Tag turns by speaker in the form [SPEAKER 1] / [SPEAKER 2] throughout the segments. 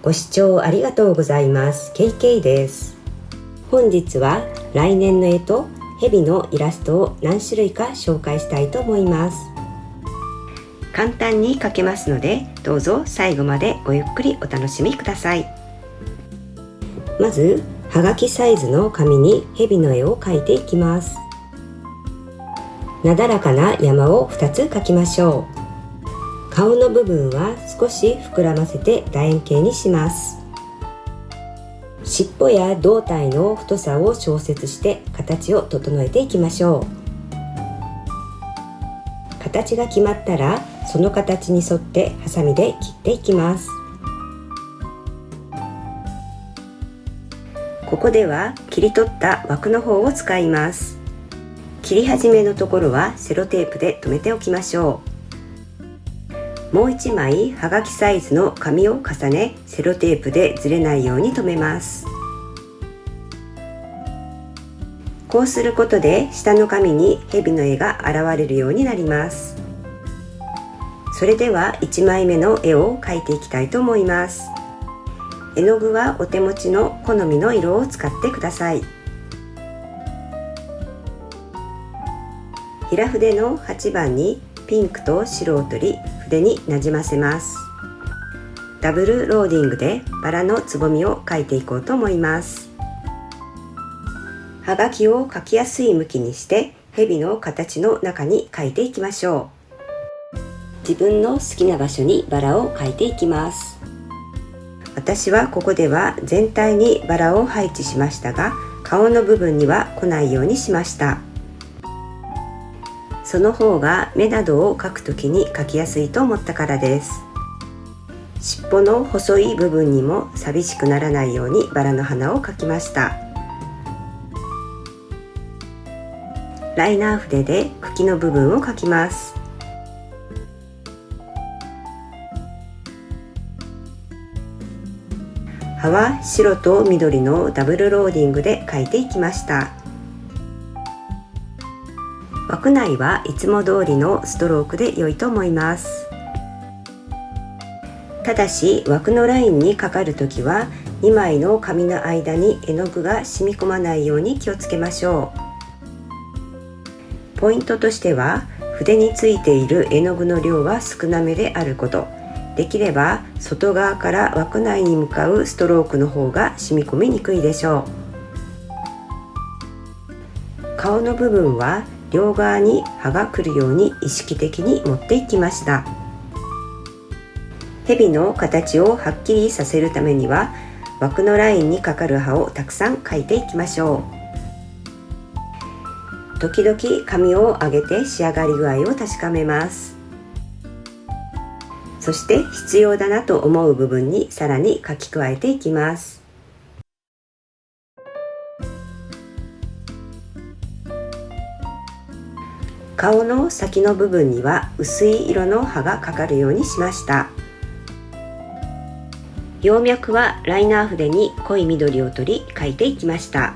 [SPEAKER 1] ご視聴ありがとうございます。KK です。本日は来年の干支蛇のイラストを何種類か紹介したいと思います。簡単に描けますので、どうぞ最後までごゆっくりお楽しみください。まずはがきサイズの紙に蛇の絵を描いていきます。なだらかな山を2つ描きましょう。顔の部分は少し膨らませて楕円形にします。尻尾や胴体の太さを調節して形を整えていきましょう。形が決まったら、その形に沿ってハサミで切っていきます。ここでは切り取った枠の方を使います。切り始めのところはセロテープで留めておきましょう。もう1枚はがきサイズの紙を重ね、セロテープでずれないように留めます。こうすることで下の紙に蛇の絵が現れるようになります。それでは1枚目の絵を描いていきたいと思います。絵の具はお手持ちの好みの色を使ってください。平筆の8番にピンクと白を取り、筆になじませます。ダブルローディングでバラのつぼみを描いていこうと思います。はがきを描きやすい向きにして蛇の形の中に描いていきましょう。自分の好きな場所にバラを描いていきます。私はここでは全体にバラを配置しましたが、顔の部分には来ないようにしました。その方が目などを描くときに描きやすいと思ったからです。尻尾の細い部分にも寂しくならないようにバラの花を描きました。ライナー筆で茎の部分を描きます。葉は白と緑のダブルローディングで描いていきました。枠内はいつも通りのストロークで良いと思います。ただし枠のラインにかかるときは2枚の紙の間に絵の具が染み込まないように気をつけましょう。ポイントとしては、筆についている絵の具の量は少なめであること。できれば外側から枠内に向かうストロークの方が染み込みにくいでしょう。顔の部分は両側に葉が来るように意識的に持っていきました。蛇の形をはっきりさせるためには、枠のラインにかかる葉をたくさん描いていきましょう。時々紙を上げて仕上がり具合を確かめます。そして必要だなと思う部分にさらに描き加えていきます。顔の先の部分には薄い色の葉がかかるようにしました。葉脈はライナー筆に濃い緑を取り描いていきました。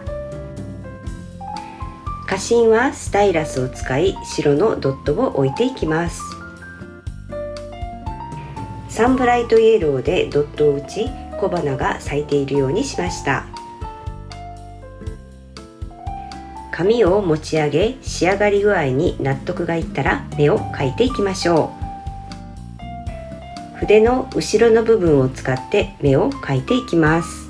[SPEAKER 1] 花芯はスタイラスを使い白のドットを置いていきます。サンブライトイエローでドットを打ち、小花が咲いているようにしました。紙を持ち上げ、仕上がり具合に納得がいったら目を描いていきましょう。筆の後ろの部分を使って目を描いていきます。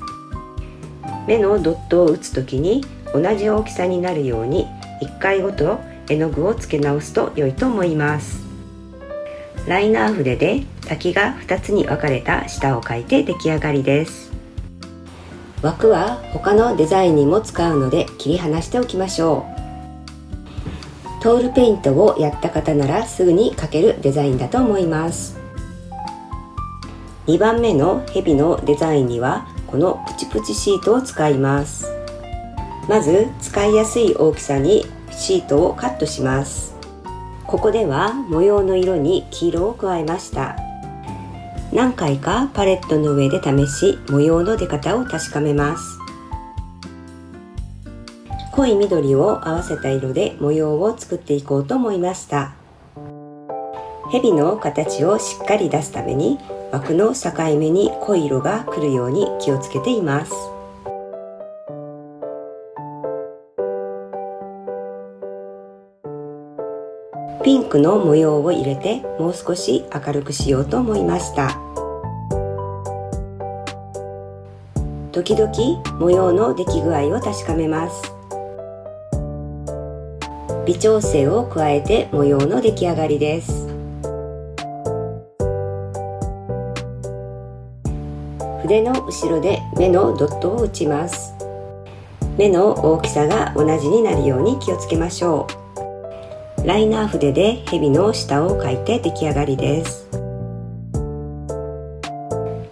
[SPEAKER 1] 目のドットを打つときに同じ大きさになるように1回ごと絵の具をつけ直すと良いと思います。ライナー筆で先が2つに分かれた下を描いて出来上がりです。枠は他のデザインにも使うので切り離しておきましょう。トールペイントをやった方ならすぐに描けるデザインだと思います。2番目の蛇のデザインにはこのプチプチシートを使います。まず使いやすい大きさにシートをカットします。ここでは模様の色に黄色を加えました。何回かパレットの上で試し、模様の出方を確かめます。濃い緑を合わせた色で模様を作っていこうと思いました。蛇の形をしっかり出すために枠の境目に濃い色が来るように気をつけています。ピンクの模様を入れてもう少し明るくしようと思いました。時々模様の出来具合を確かめます。微調整を加えて模様の出来上がりです。筆の後ろで目のドットを打ちます。目の大きさが同じになるように気をつけましょう。ライナー筆で蛇の下を描いて出来上がりです。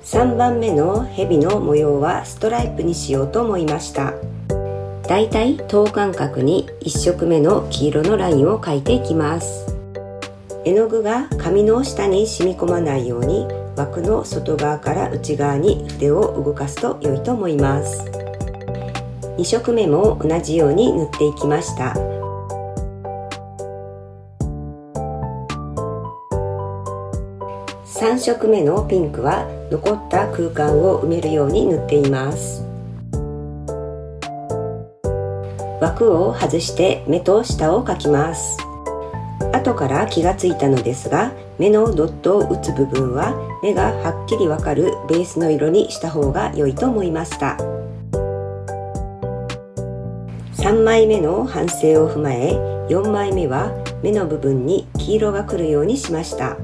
[SPEAKER 1] 3番目の蛇の模様はストライプにしようと思いました。だいたい等間隔に1色目の黄色のラインを描いていきます。絵の具が紙の下に染み込まないように枠の外側から内側に筆を動かすと良いと思います。2色目も同じように塗っていきました。3色目のピンクは残った空間を埋めるように塗っています。枠を外して目と下を描きます。後から気がついたのですが、目のドットを打つ部分は目がはっきりわかるベースの色にした方が良いと思いました。3枚目の反省を踏まえ、4枚目は目の部分に黄色が来るようにしました。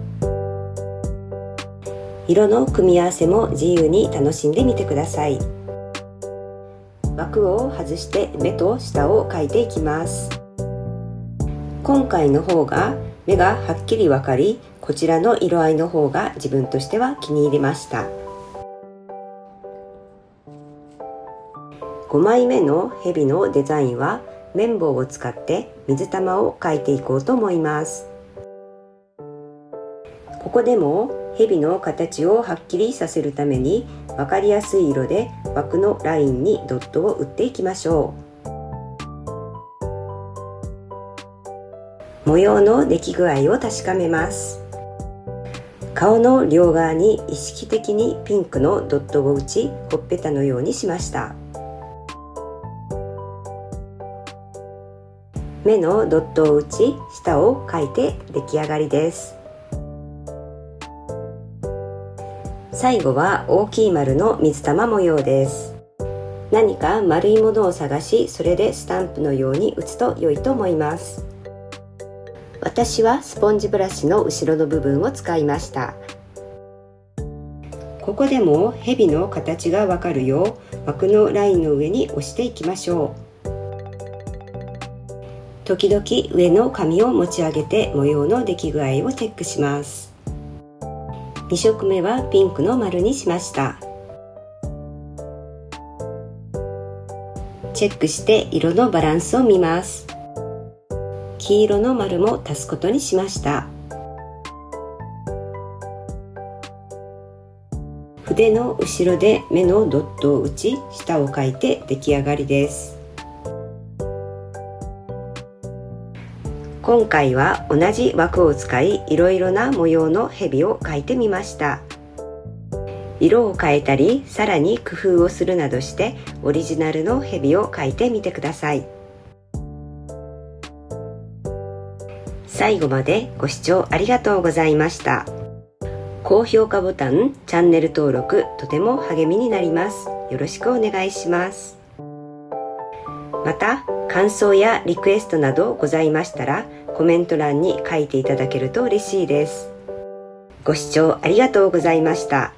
[SPEAKER 1] 色の組み合わせも自由に楽しんでみてください。枠を外して目と下を描いていきます。今回の方が目がはっきりわかり、こちらの色合いの方が自分としては気に入りました。5枚目の蛇のデザインは綿棒を使って水玉を描いていこうと思います。ここでも蛇の形をはっきりさせるために分かりやすい色で枠のラインにドットを打っていきましょう。模様の出来具合を確かめます。顔の両側に意識的にピンクのドットを打ち、ほっぺたのようにしました。目のドットを打ち、下を描いて出来上がりです。最後は大きい丸の水玉模様です。何か丸いものを探し、それでスタンプのように打つと良いと思います。私はスポンジブラシの後ろの部分を使いました。ここでも蛇の形がわかるよう枠のラインの上に押していきましょう。時々上の紙を持ち上げて模様の出来具合をチェックします。2色目はピンクの丸にしました。チェックして色のバランスを見ます。黄色の丸も足すことにしました。筆の後ろで目のドットを打ち、下を描いて出来上がりです。今回は同じ枠を使い、いろいろな模様の蛇を描いてみました。色を変えたり、さらに工夫をするなどしてオリジナルの蛇を描いてみてください。最後までご視聴ありがとうございました。高評価ボタン、チャンネル登録、とても励みになります。よろしくお願いします。また、感想やリクエストなどございましたら、コメント欄に書いていただけると嬉しいです。ご視聴ありがとうございました。